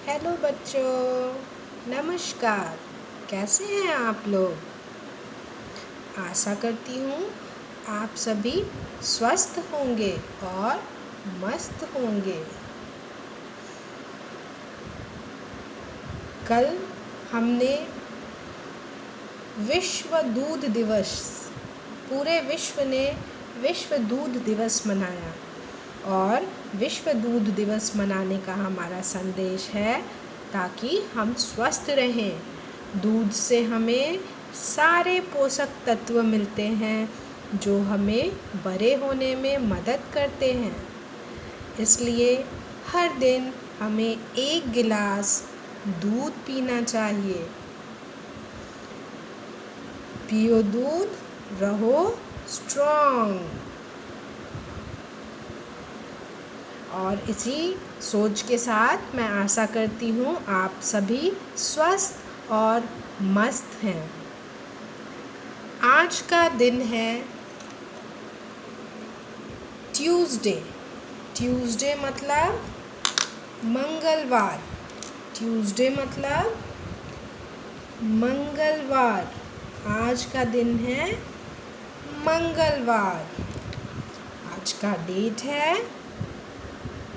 Hello बच्चों, नमस्कार। कैसे हैं आप लोग? आशा करती हूँ आप सभी स्वस्थ होंगे और मस्त होंगे। कल हमने विश्व दूध दिवस, पूरे विश्व ने विश्व दूध दिवस मनाया और विश्व दूध दिवस मनाने का हमारा संदेश है ताकि हम स्वस्थ रहें। दूध से हमें सारे पोषक तत्व मिलते हैं जो हमें बड़े होने में मदद करते हैं। इसलिए हर दिन हमें 1 गिलास दूध पीना चाहिए। पियो दूध, रहो स्ट्रॉन्ग। और इसी सोच के साथ मैं आशा करती हूँ आप सभी स्वस्थ और मस्त हैं। आज का दिन है ट्यूसडे। ट्यूसडे मतलब मंगलवार। ट्यूसडे मतलब मंगलवार। आज का दिन है मंगलवार। आज का डेट है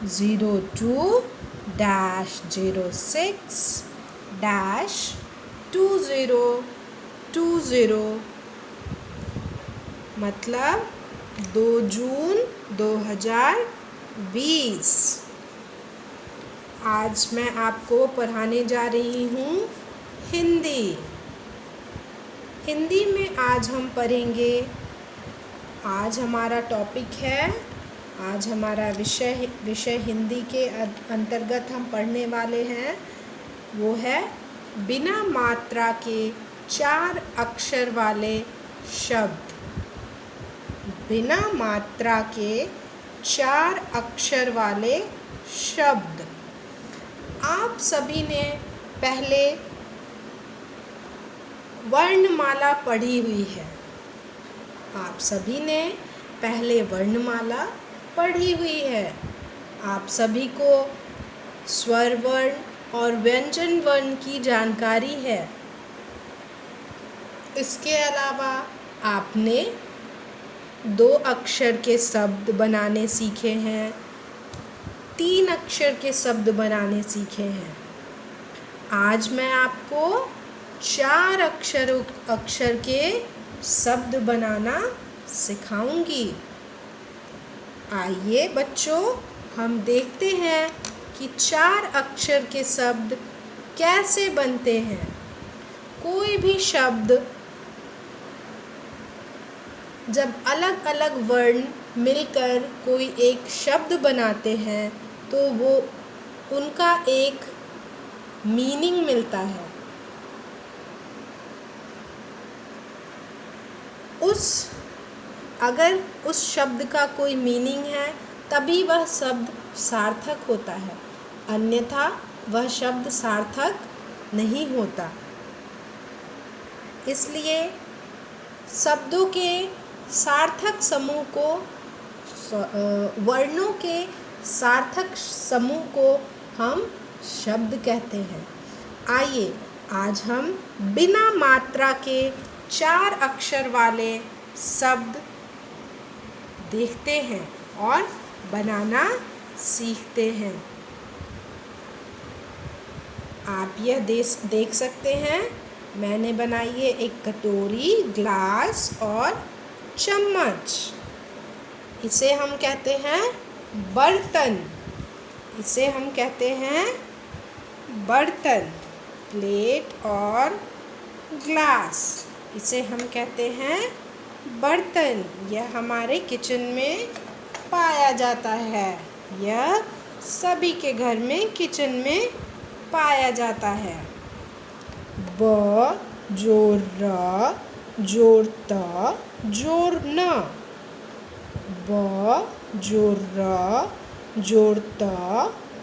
02-06-2020 मतलब 2 जून 2020। आज मैं आपको पढ़ाने जा रही हूँ हिंदी। हिंदी में आज हम पढ़ेंगे, आज हमारा टॉपिक है, आज हमारा विषय हिंदी के अंतर्गत हम पढ़ने वाले हैं वो है बिना मात्रा के 4 अक्षर वाले शब्द। बिना मात्रा के 4 अक्षर वाले शब्द। आप सभी ने पहले वर्णमाला पढ़ी हुई है। आप सभी ने पहले वर्णमाला पढ़ी हुई है। आप सभी को स्वर वर्ण और व्यंजन वर्ण की जानकारी है। इसके अलावा आपने 2 अक्षर के शब्द बनाने सीखे हैं, 3 अक्षर के शब्द बनाने सीखे हैं। आज मैं आपको 4 अक्षर के शब्द बनाना सिखाऊंगी। आइए बच्चों, हम देखते हैं कि 4 अक्षर के शब्द कैसे बनते हैं। कोई भी शब्द जब अलग अलग वर्ण मिलकर कोई एक शब्द बनाते हैं तो वो उनका एक मीनिंग मिलता है। अगर उस शब्द का कोई मीनिंग है तभी वह शब्द सार्थक होता है, अन्यथा वह शब्द सार्थक नहीं होता। इसलिए शब्दों के सार्थक समूह को, वर्णों के सार्थक समूह को हम शब्द कहते हैं। आइए आज हम बिना मात्रा के 4 अक्षर वाले शब्द देखते हैं और बनाना सीखते हैं। आप यह देख सकते हैं, मैंने बनाई है एक कटोरी, ग्लास और चम्मच। इसे हम कहते हैं बर्तन। इसे हम कहते हैं बर्तन। प्लेट और ग्लास, इसे हम कहते हैं बर्तन। यह हमारे किचन में पाया जाता है। यह सभी के घर में किचन में पाया जाता है। ब जोड़ र जोड़ त जोड़ न। ब जोड़ र जोड़ त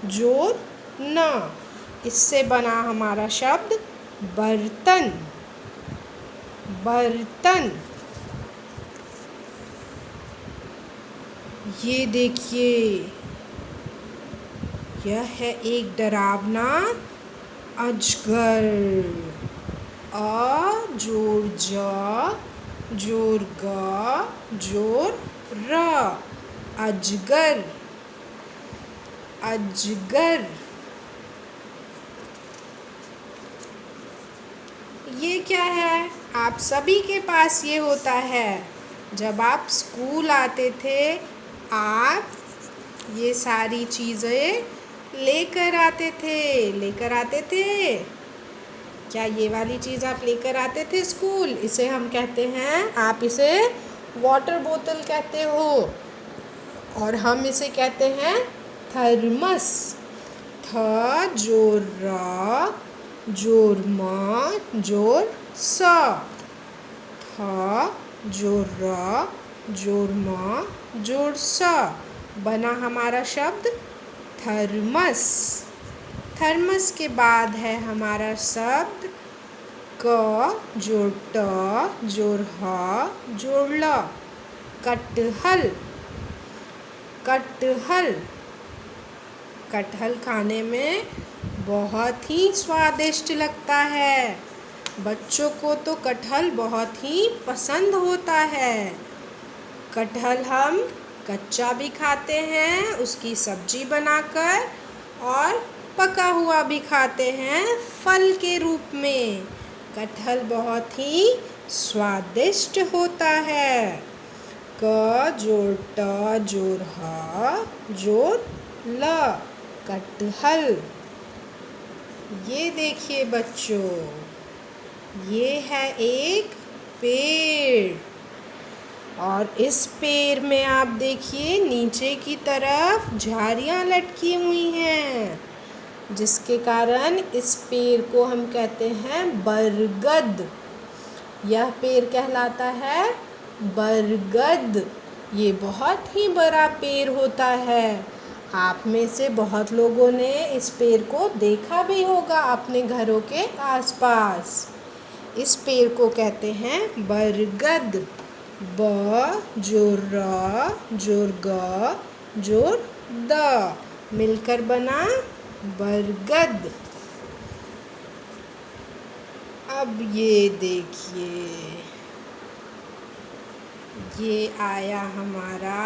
जोड़ न। इससे बना हमारा शब्द बर्तन। बर्तन। ये देखिए, यह है एक डरावना अजगर। अ जोर ज जोर ग जोर र, अजगर अजगर। ये क्या है? आप सभी के पास ये होता है। जब आप स्कूल आते थे, आप ये सारी चीज़ें लेकर आते थे। क्या ये वाली चीज़ आप लेकर आते थे स्कूल? इसे हम कहते हैं, आप इसे वाटर बोतल कहते हो और हम इसे कहते हैं थर्मस। थ जोर र जोर म जोर स, थ जोर र जोर म जोर स, बना हमारा शब्द थर्मस। थर्मस के बाद है हमारा शब्द क जोर ट जोर ह जोर ल, कटहल कटहल। कटहल खाने में बहुत ही स्वादिष्ट लगता है। बच्चों को तो कटहल बहुत ही पसंद होता है। कटहल हम कच्चा भी खाते हैं, उसकी सब्जी बनाकर, और पका हुआ भी खाते हैं फल के रूप में। कटहल बहुत ही स्वादिष्ट होता है। क जोर ट जोर ह जोर ल, कटहल। ये देखिए बच्चों, ये है एक पेड़ और इस पेड़ में आप देखिए नीचे की तरफ झाड़ियाँ लटकी हुई हैं, जिसके कारण इस पेड़ को हम कहते हैं बरगद। यह पेड़ कहलाता है बरगद। ये बहुत ही बड़ा पेड़ होता है। आप में से बहुत लोगों ने इस पेड़ को देखा भी होगा अपने घरों के आसपास। इस पेड़ को कहते हैं बरगद। ब जोर र जोर ग जोर द, मिलकर बना बरगद। अब ये देखिए, ये आया हमारा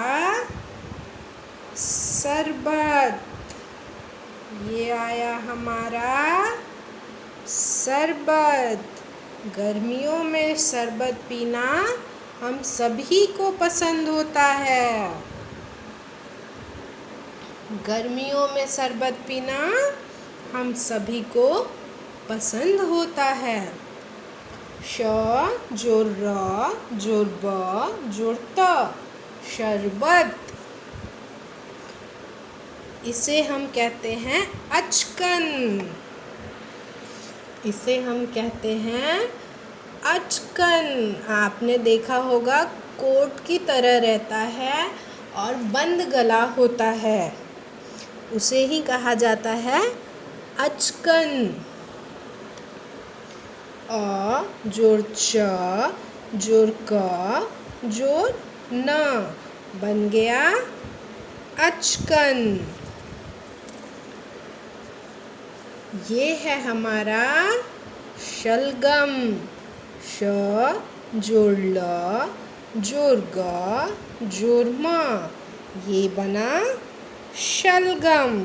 शरबत। ये आया हमारा शरबत। गर्मियों में शरबत पीना हम सभी को पसंद होता है। गर्मियों में शरबत पीना हम सभी को पसंद होता है। श जोर र जोर ब जोर त, शरबत। इसे हम कहते हैं अचकन। इसे हम कहते हैं अचकन। आपने देखा होगा कोट की तरह रहता है और बंद गला होता है, उसे ही कहा जाता है अचकन। अ जोर च जोर क जोर न, बन गया अचकन। ये है हमारा शलगम। श जोर ल जोर ग जोर म, ये बना शलगम।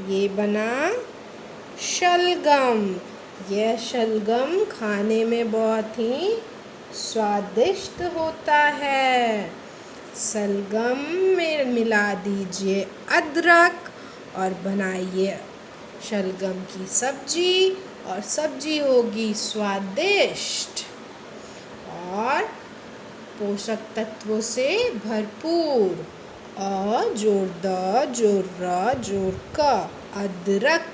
ये बना शलगम। यह शलगम खाने में बहुत ही स्वादिष्ट होता है। शलगम में मिला दीजिए अदरक और बनाइए शलगम की सब्जी, और सब्जी होगी स्वादिष्ट और पोषक तत्वों से भरपूर। अ जोर द जोर र जोर क, अदरक।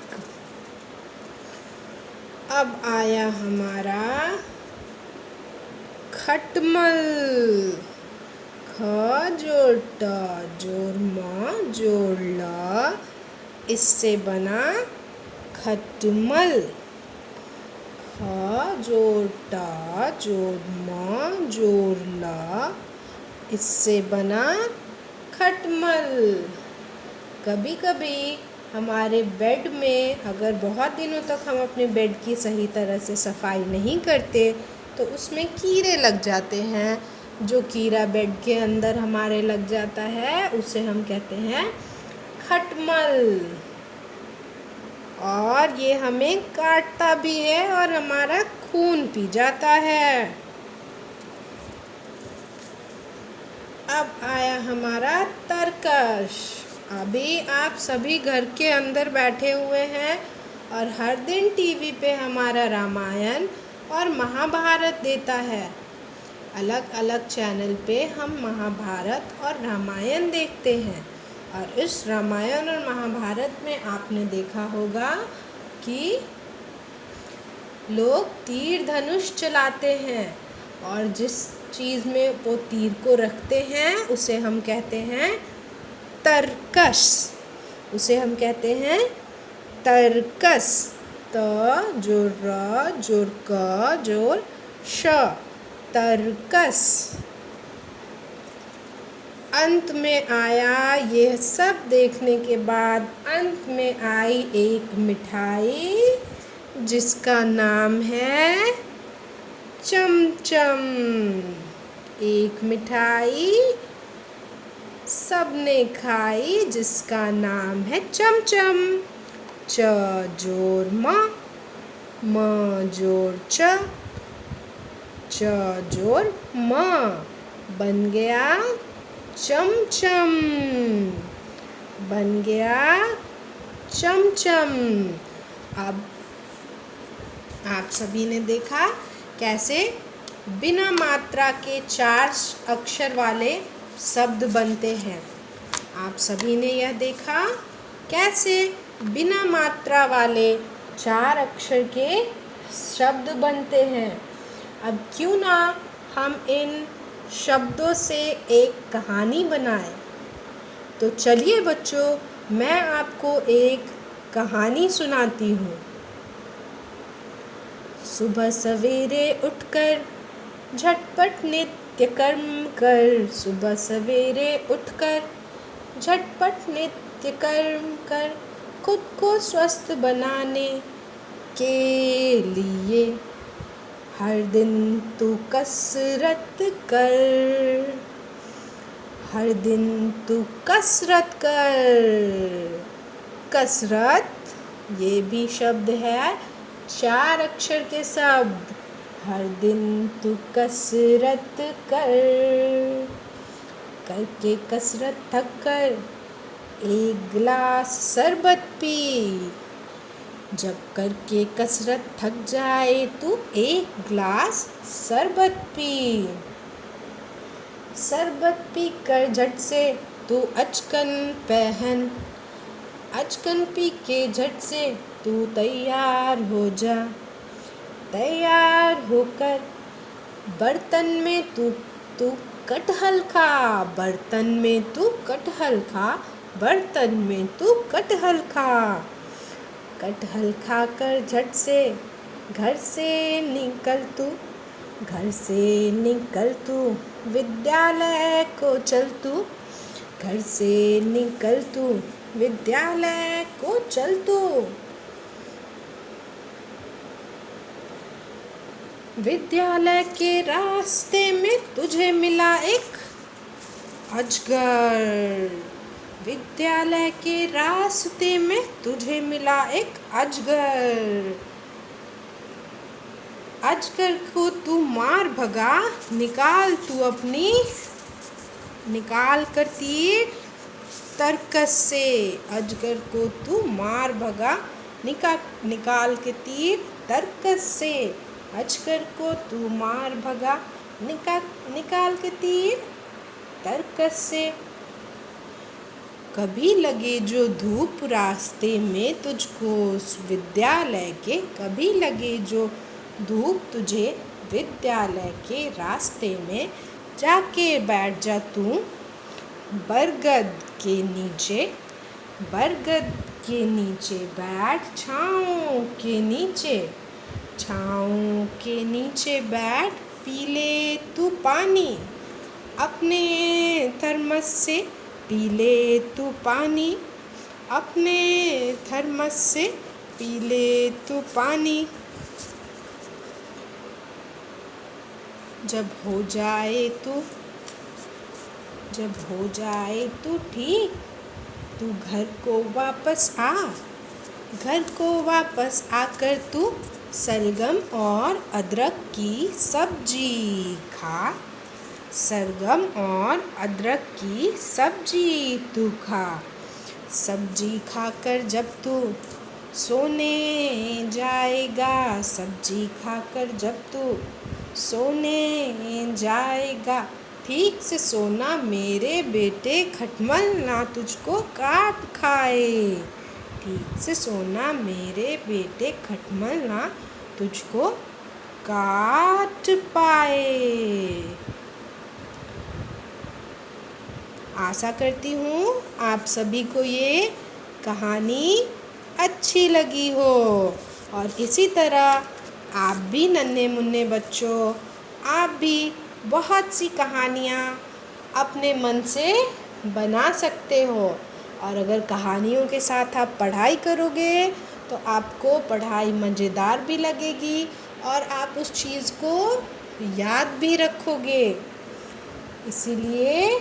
अब आया हमारा खटमल। ख जोर ट जोर म जोर ल, इससे बना खटमल। ख जोर ट जोर म जोर ल, इससे बना खटमल। कभी कभी हमारे बेड में अगर बहुत दिनों तक हम अपने बेड की सही तरह से सफाई नहीं करते तो उसमें कीड़े लग जाते हैं। जो कीड़ा बेड के अंदर हमारे लग जाता है उसे हम कहते हैं खटमल, और ये हमें काटता भी है और हमारा खून पी जाता है। अब आया हमारा तरकश। अभी आप सभी घर के अंदर बैठे हुए हैं और हर दिन टीवी पे हमारा रामायण और महाभारत देता है। अलग अलग चैनल पे हम महाभारत और रामायण देखते हैं, और इस रामायण और महाभारत में आपने देखा होगा कि लोग तीर धनुष चलाते हैं, और जिस चीज़ में वो तीर को रखते हैं उसे हम कहते हैं तरकश। उसे हम कहते हैं तरकस। त जोर र जोर क जोर श, तरकस। अंत में आया, ये सब देखने के बाद अंत में आई एक मिठाई जिसका नाम है चमचम। एक मिठाई सबने खाई जिसका नाम है चमचम। च जोर म जोर च, च जोर म, बन गया चमचम, बन गया चमचम। अब आप सभी ने देखा कैसे बिना मात्रा के 4 अक्षर वाले शब्द बनते हैं। आप सभी ने यह देखा कैसे बिना मात्रा वाले 4 अक्षर के शब्द बनते हैं। अब क्यों ना हम इन शब्दों से एक कहानी बनाएं। तो चलिए बच्चों, मैं आपको एक कहानी सुनाती हूँ। सुबह सवेरे उठकर झटपट नित्य कर्म कर, सुबह सवेरे उठकर झटपट नित्य कर्म कर, खुद को स्वस्थ बनाने के लिए हर दिन तू कसरत कर, हर दिन तू कसरत कर। कसरत ये भी शब्द है, 4 अक्षर के शब्द। हर दिन तू कसरत कर, करके कसरत थक कर 1 गिलास शरबत पी। जब करके कसरत थक जाए तो 1 गिलास शरबत पी। शरबत पी कर झट से तू अचकन पहन, अचकन पी के झट से तू तैयार हो जा। तैयार होकर बर्तन में तू कटहल खा, बर्तन में तू कटहल खा, बर्तन में तू कटहल खा। कटहल खाकर झट से घर से निकल तू, घर से निकल तू विद्यालय को चल तू, घर से निकल तू विद्यालय को चल तू। विद्यालय के रास्ते में तुझे मिला एक अजगर, विद्यालय के रास्ते में तुझे मिला एक अजगर। अजगर को तू मार भगा, निकाल तू अपनी, निकाल कर तीर तरकस से। अजगर को तू मार भगा, निकाल के तीर तरकस से। अजगर को तू मार भगा, निकाल के तीर तरकस से। कभी लगे जो धूप रास्ते में तुझको विद्यालय के, कभी लगे जो धूप तुझे विद्यालय के रास्ते में, जाके बैठ जा तू बरगद के नीचे, बरगद के नीचे बैठ, छाँव के नीचे, छाँव के नीचे बैठ, पी ले तू पानी अपने थर्मस से, पी ले तू पानी अपने थर्मस से पी ले तू पानी। जब हो जाए तू ठीक, तू घर को वापस आ। घर को वापस आकर तू सलगम और अदरक की सब्जी खा। सरगम और अदरक की सब्जी तू खा। सब्जी खाकर जब तू सोने जाएगा, सब्जी खाकर जब तू सोने जाएगा, ठीक से सोना मेरे बेटे, खटमल ना तुझको काट खाए। ठीक से सोना मेरे बेटे, खटमल ना तुझको काट पाए। आशा करती हूँ आप सभी को ये कहानी अच्छी लगी हो और इसी तरह आप भी नन्हे मुन्ने बच्चों, आप भी बहुत सी कहानियाँ अपने मन से बना सकते हो। और अगर कहानियों के साथ आप पढ़ाई करोगे तो आपको पढ़ाई मज़ेदार भी लगेगी और आप उस चीज़ को याद भी रखोगे। इसीलिए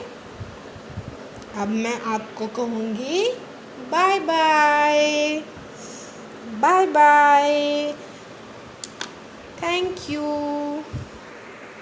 अब मैं आपको कहूँगी bye bye. Bye bye. Thank you.